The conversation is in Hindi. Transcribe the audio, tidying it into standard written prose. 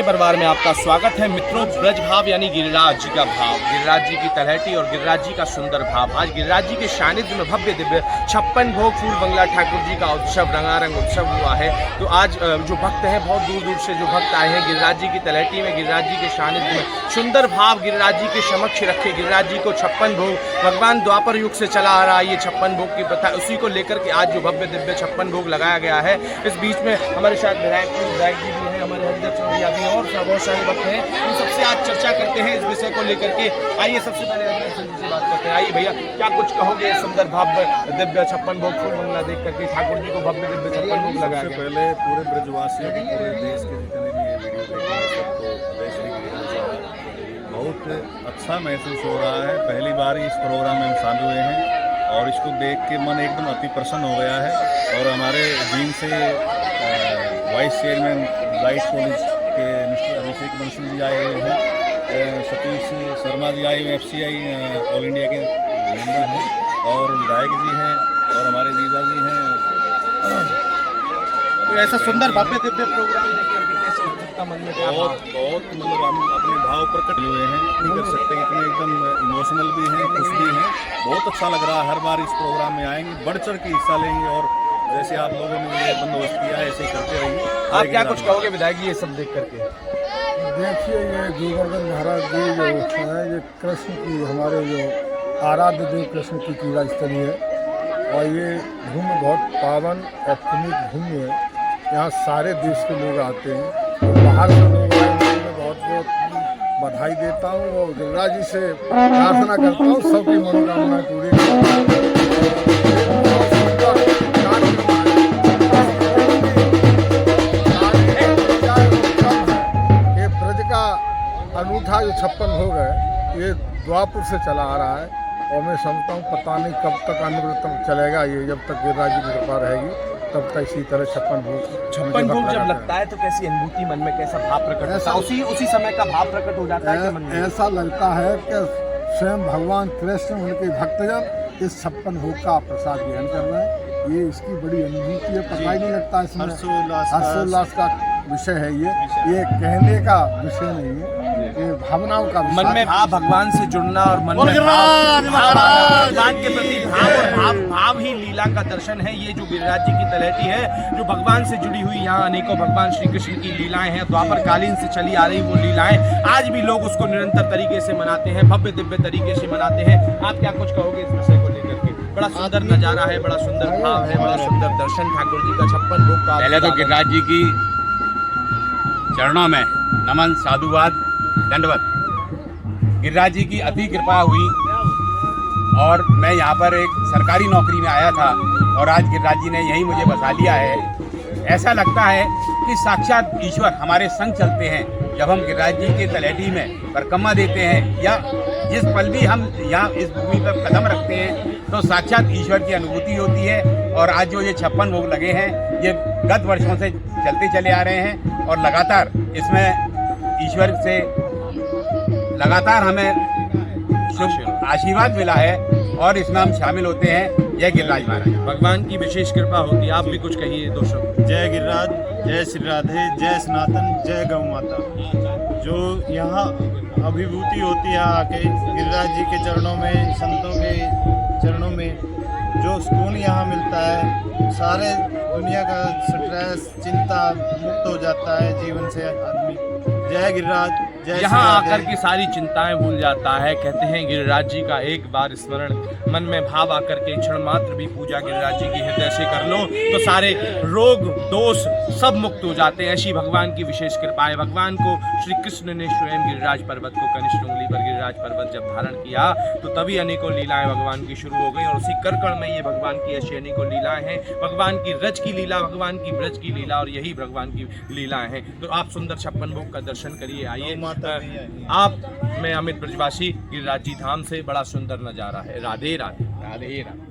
परिवार में आपका स्वागत है। मित्रों, ब्रज भाव यानी गिरिराज जी का भाव, गिरिराज जी की तलहटी और गिरिराज जी का सुंदर भाव। आज गिरिराज जी के सानिध्य में भव्य दिव्य 56 भोग फूल बंगला ठाकुर जी का उत्सव, रंगारंग उत्सव हुआ है। तो आज जो भक्त हैं, बहुत दूर दूर से जो भक्त आए हैं गिरिराज जी की तलहटी में, गिरिराज जी के सानिध्य में सुंदर भाव गिरिराज जी के समक्ष रखे। गिरिराज जी को 56 भोग, भगवान द्वापर युग से चला आ रहा है ये 56 भोग की प्रथा, उसी को लेकर के आज जो भव्य दिव्य 56 भोग लगाया गया है। इस बीच में हमारे साथ विधायक जी भी हैं, हमारे हरिदत्त चौधरी भी और बहुत सारे वक्त हैं। इन सबसे आज चर्चा करते हैं इस विषय को लेकर के। आइए सबसे पहले हरिदत्त जी से बात करते हैं। आइए भैया, क्या कुछ कहोगे सुंदर भाव दिव्य 56 भोग फूल बंगला देख करके, ठाकुर जी को भव्य दिव्य 56 भोग लगाया गया। पहले पूरे ब्रजवासियों को, पूरे देश के जितने भी ये वीडियो देख रहे हैं सबको जय श्री गिरिराज। बहुत अच्छा महसूस हो रहा है। पहली बार इस प्रोग्राम में हम शामिल हुए हैं और इसको देख के मन एकदम अति प्रसन्न हो गया है। और हमारे जीन से वाइस चेयरमैन लाइट कॉलेज के मिस्टर अभिषेक बंसल जी आए हुए हैं, सतीश शर्मा जी आए हुए FCI ऑल इंडिया के मेंबर हैं, और विधायक जी हैं, और हमारे जीजा जी हैं। तो ऐसा सुंदर भव्य दिव्य प्रोग्राम देखकर कैसे उत्सुकता मन में? बहुत मतलब हम अपने भाव प्रकट हुए हैं, नहीं कर सकते, इतने एकदम इमोशनल भी हैं, खुश भी हैं। बहुत अच्छा लग रहा है। हर बार इस प्रोग्राम में आएंगे, बढ़ चढ़ के हिस्सा लेंगे, और जैसे आप लोगों ने ये बंदोबस्त किया है ऐसे ही करते रहिए। आप क्या कुछ कहोगे विधायक जी ये सब देख करके? देखिए, ये गोवर्धन महाराज जी जो है, ये कृष्ण की, हमारे जो आराध्य देव कृष्ण की क्रीड़ा स्थली है, और ये भूमि बहुत पावन और पुनीत भूमि है। यहाँ सारे देश के लोग आते हैं, तो बाहर से लोग आए, मैं बहुत बहुत बधाई देता हूँ और गिरिराज जी से प्रार्थना करता हूँ सबकी मनोकामनाएं पूरी करें। अनूठा जो 56 भोग है, ये द्वापुर से चला आ रहा है, और मैं समझता हूँ पता नहीं कब तक अनिवृत्त चलेगा ये। जब तक गिरिराज जी की कृपा रहेगी तब तक इसी तरह 56 भोग जब लगता है तो कैसी अनुभूति मन में, कैसा भाव प्रकट होता है? उसी समय का भाव प्रकट हो जाता है मन में? ऐसा लगता है कि स्वयं भगवान कृष्ण, उनके भक्तजन इस 56 भोग का प्रसाद ग्रहण कर रहे हैं। ये इसकी बड़ी अनुभूति है, पता ही नहीं लगता। इसमें हर्षोल्लास का विषय है ये कहने का विषय नहीं है, ये भावनाओं का विषय। मन में भाव, भगवान से जुड़ना और मन में भगवान के प्रति भाव और भाव ही लीला का दर्शन है। ये जो गिरिराज जी की तलहटी है, जो भगवान से जुड़ी हुई, यहाँ अनेकों भगवान श्री कृष्ण की लीलाएं हैं, द्वापर कालीन से चली आ रही वो लीलाएं आज भी लोग उसको निरंतर तरीके से मनाते हैं, भव्य दिव्य तरीके से मनाते हैं। आप क्या कुछ कहोगे इस विषय को लेकर के? बड़ा सुंदर नजारा है, बड़ा सुंदर भाव है, बड़ा सुंदर दर्शन ठाकुर जी का 56 भोग का। पहले तो गिरिराज जी की चरणों में नमन, साधुवाद, दंडवत। गिरिराज जी की अति कृपा हुई और मैं यहाँ पर एक सरकारी नौकरी में आया था, और आज गिरिराज जी ने यहीं मुझे बसा लिया है। ऐसा लगता है कि साक्षात ईश्वर हमारे संग चलते हैं। जब हम गिरिराज जी के तलहटी में परिक्रमा देते हैं, या जिस पल भी हम यहाँ इस भूमि पर कदम रखते हैं, तो साक्षात ईश्वर की अनुभूति होती है। और आज जो ये 56 भोग लगे हैं, ये गत वर्षों से चलते चले आ रहे हैं, और लगातार इसमें ईश्वर से लगातार हमें शुभ आशीर्वाद मिला है, और इसमें हम शामिल होते हैं। जय गिरिराज महाराज। भगवान की विशेष कृपा होती है। आप भी कुछ कहिए दो शब्द। जय गिरिराज, जय श्री राधे, जय सनातन, जय गौ माता। जो यहाँ अभिभूति होती है आके गिरिराज जी के चरणों में, संतों के चरणों में, जो सुकून यहाँ मिलता है, सारे दुनिया का स्ट्रेस, चिंता मुक्त हो जाता है जीवन से आदमी। जय गिरिराज, जय। यहाँ आकर के सारी चिंताएं भूल जाता है। कहते हैं गिरिराज जी का एक बार स्मरण, मन में भाव आकर के क्षण मात्र भी पूजा गिरिराज जी की हृदय से कर लो, तो सारे रोग दोष सब मुक्त हो जाते हैं। ऐसी भगवान की विशेष कृपा है। भगवान को श्री कृष्ण ने स्वयं गिरिराज पर्वत को, कनिष्ठ उंगली पर गिरिराज पर्वत जब धारण किया, तो तभी अनेकों लीलाएं भगवान की शुरू हो गई, और उसी कण में ये भगवान की ऐसी अनेकों लीलाएं हैं। भगवान की रज की लीला, भगवान की ब्रज की लीला, और यही भगवान की लीलाएं हैं। तो आप सुंदर 56 भोग का दर्शन करिए। आइए, आप, मैं अमित ब्रजवासी, गिरिराज जी धाम से, बड़ा सुंदर नजारा है। राधे राधे, राधे राधे।